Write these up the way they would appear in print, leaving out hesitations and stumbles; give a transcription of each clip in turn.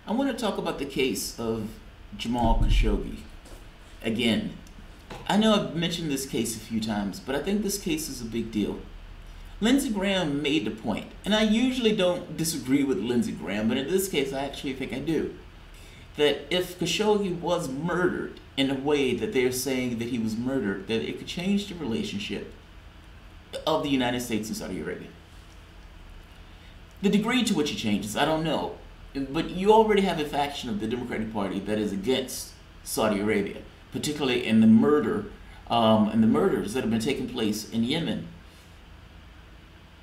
I want to talk about the case of Jamal Khashoggi. Again, I know I've mentioned this case a few times, but I think this case is a big deal. Lindsey Graham made the point, and I usually don't disagree with Lindsey Graham, but in this case I actually think I do, that if Khashoggi was murdered in a way that they're saying that he was murdered, that it could change the relationship of the United States and Saudi Arabia. The degree to which it changes, I don't know. But you already have a faction of the Democratic Party that is against Saudi Arabia, particularly in the murders that have been taking place in Yemen.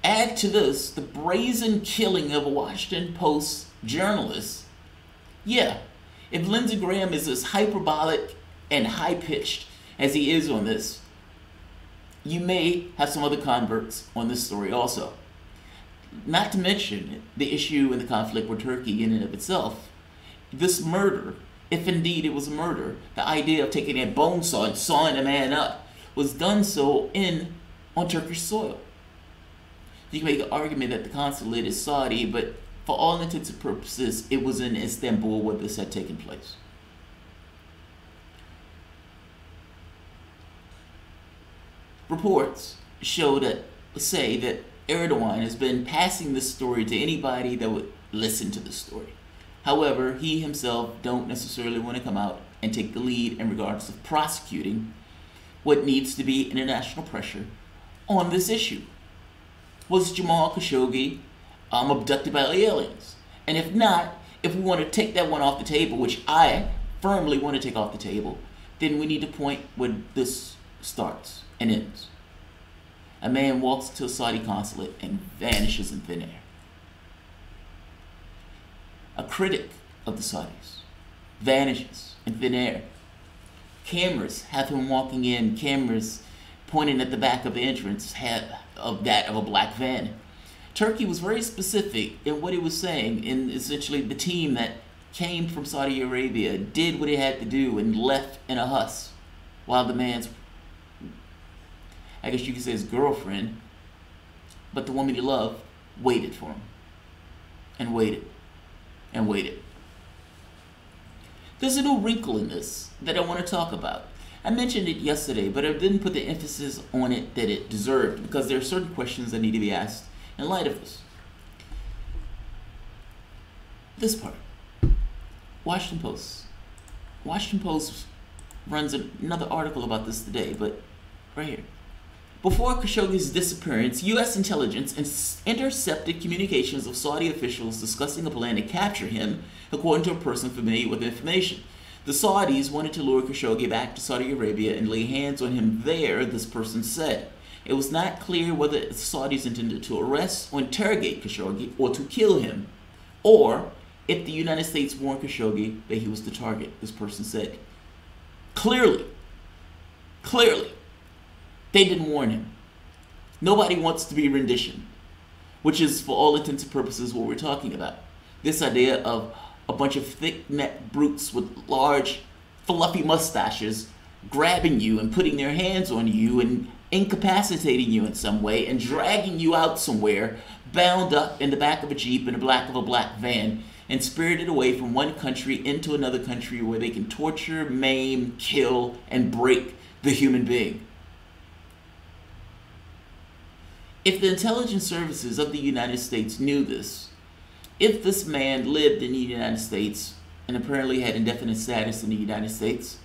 Add to this the brazen killing of a Washington Post journalist. Yeah, if Lindsey Graham is as hyperbolic and high-pitched as he is on this, you may have some other converts on this story also. Not to mention the issue and the conflict with Turkey in and of itself. This murder, if indeed it was a murder, the idea of taking a bone saw and sawing a man up was done so on Turkish soil. You can make an argument that the consulate is Saudi, but for all intents and purposes, it was in Istanbul where this had taken place. Reports say that Erdogan has been passing this story to anybody that would listen to the story. However, he himself don't necessarily want to come out and take the lead in regards to prosecuting what needs to be international pressure on this issue. Was Jamal Khashoggi abducted by aliens? And if not, if we want to take that one off the table, which I firmly want to take off the table, then we need to point where this starts and ends. A man walks to a Saudi consulate and vanishes in thin air. A critic of the Saudis vanishes in thin air. Cameras have him walking in, cameras pointing at the back of the entrance of a black van. Turkey was very specific in what it was saying, and essentially the team that came from Saudi Arabia did what it had to do and left in a huss, while the man's, I guess you could say, his girlfriend, but the woman he loved, waited for him. And waited. And waited. There's a new wrinkle in this that I want to talk about. I mentioned it yesterday, but I didn't put the emphasis on it that it deserved, because there are certain questions that need to be asked in light of this. This part. Washington Post. Washington Post runs another article about this today, but right here. Before Khashoggi's disappearance, U.S. intelligence intercepted communications of Saudi officials discussing a plan to capture him, according to a person familiar with the information. The Saudis wanted to lure Khashoggi back to Saudi Arabia and lay hands on him there, this person said. It was not clear whether the Saudis intended to arrest or interrogate Khashoggi or to kill him, or if the United States warned Khashoggi that he was the target, this person said. Clearly, they didn't warn him. Nobody wants to be rendition, which is, for all intents and purposes, what we're talking about. This idea of a bunch of thick-necked brutes with large, fluffy mustaches grabbing you and putting their hands on you and incapacitating you in some way and dragging you out somewhere, bound up in the back of a Jeep in the back of a black van, and spirited away from one country into another country where they can torture, maim, kill, and break the human being. If the intelligence services of the United States knew this, if this man lived in the United States and apparently had indefinite status in the United States,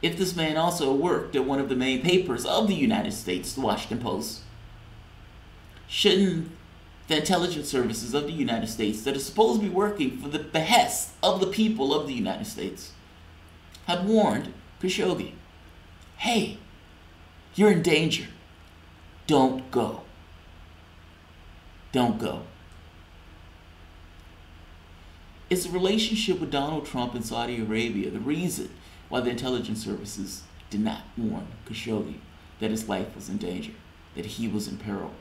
if this man also worked at one of the main papers of the United States, the Washington Post, shouldn't the intelligence services of the United States that are supposed to be working for the behest of the people of the United States have warned Khashoggi, hey, you're in danger. Don't go. Don't go. Is the relationship with Donald Trump and Saudi Arabia the reason why the intelligence services did not warn Khashoggi that his life was in danger, that he was in peril?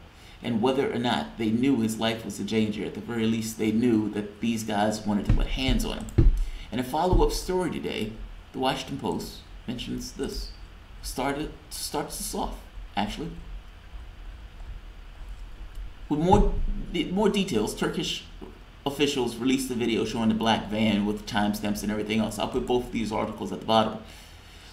And whether or not they knew his life was in danger, at the very least they knew that these guys wanted to put hands on him. In a follow-up story today, the Washington Post mentions this. Starts this off, actually. With more details, Turkish officials released a video showing the black van with timestamps and everything else. I'll put both of these articles at the bottom.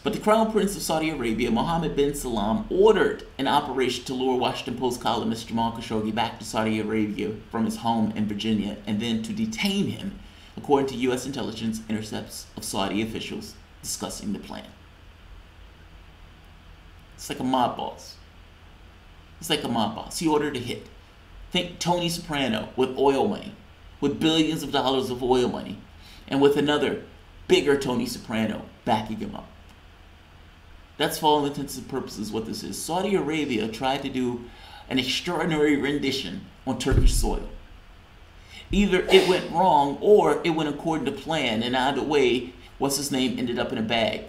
But the Crown Prince of Saudi Arabia, Mohammed bin Salman, ordered an operation to lure Washington Post columnist Jamal Khashoggi back to Saudi Arabia from his home in Virginia, and then to detain him, according to U.S. intelligence intercepts of Saudi officials discussing the plan. It's like a mob boss. It's like a mob boss. He ordered a hit. Think Tony Soprano with oil money, with billions of dollars of oil money, and with another bigger Tony Soprano backing him up. That's for all intents and purposes what this is. Saudi Arabia tried to do an extraordinary rendition on Turkish soil. Either it went wrong or it went according to plan, and either way, what's his name ended up in a bag.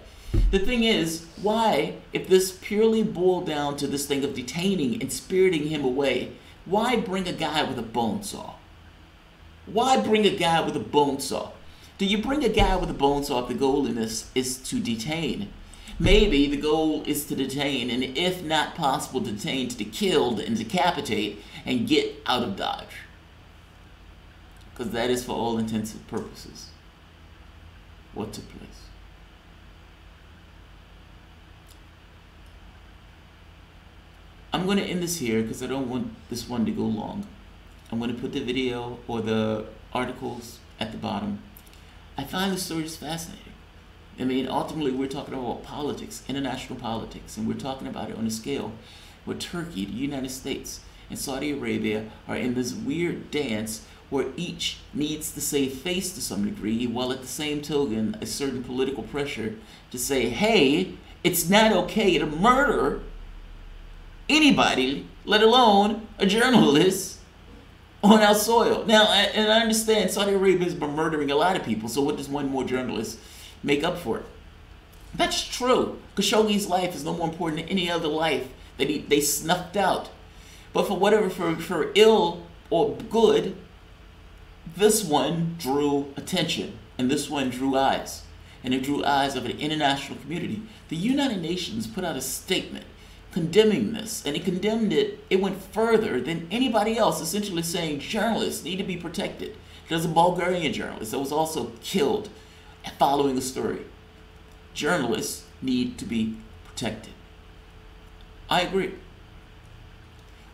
The thing is, why, if this purely boiled down to this thing of detaining and spiriting him away, why bring a guy with a bone saw? Why bring a guy with a bone saw? Do you bring a guy with a bone saw if the goal in this is to detain? Maybe the goal is to detain, and if not possible to detain, to kill and decapitate and get out of Dodge. Because that is for all intents and purposes what took place. I'm going to end this here because I don't want this one to go long. I'm going to put the video or the articles at the bottom. I find the stories fascinating. I mean, ultimately, we're talking about politics, international politics, and we're talking about it on a scale where Turkey, the United States, and Saudi Arabia are in this weird dance where each needs to save face to some degree, while at the same token, a certain political pressure to say, hey, it's not okay to murder anybody, let alone a journalist, on our soil. Now, I understand Saudi Arabia has been murdering a lot of people, so what does one more journalist make up for it? That's true. Khashoggi's life is no more important than any other life that they snuffed out. But for whatever, for ill or good, this one drew attention, and this one drew eyes. And it drew eyes of an international community. The United Nations put out a statement condemning this, and it condemned it. It went further than anybody else, essentially saying journalists need to be protected. There's a Bulgarian journalist that was also killed following the story. Journalists need to be protected. I agree.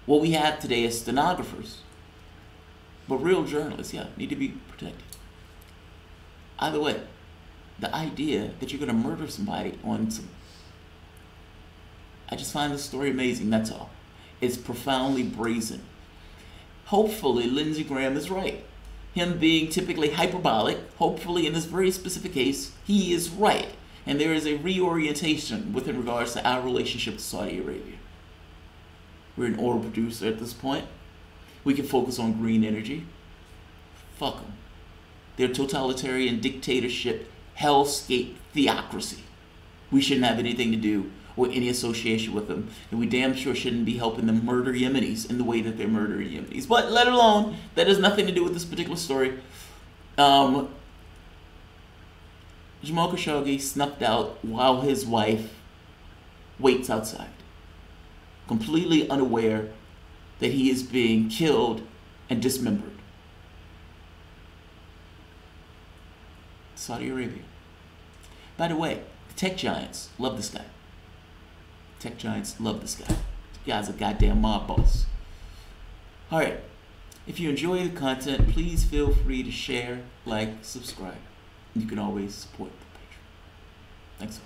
What we have today is stenographers, but real journalists, yeah, need to be protected. Either way, the idea that you're going to murder somebody on some... I just find this story amazing, that's all. It's profoundly brazen. Hopefully, Lindsey Graham is right. Him being typically hyperbolic, hopefully in this very specific case, he is right. And there is a reorientation with regards to our relationship to Saudi Arabia. We're an oil producer at this point. We can focus on green energy. Fuck them. They're totalitarian dictatorship, hellscape theocracy. We shouldn't have anything to do or any association with them, and we damn sure shouldn't be helping them murder Yemenis in the way that they're murdering Yemenis. But let alone, that has nothing to do with this particular story. Jamal Khashoggi snuffed out while his wife waits outside, completely unaware that he is being killed and dismembered. Saudi Arabia. By the way, the tech giants love this guy. Tech giants love this guy. This guy's a goddamn mob boss. Alright, if you enjoy the content, please feel free to share, like, subscribe. You can always support the Patreon. Thanks all.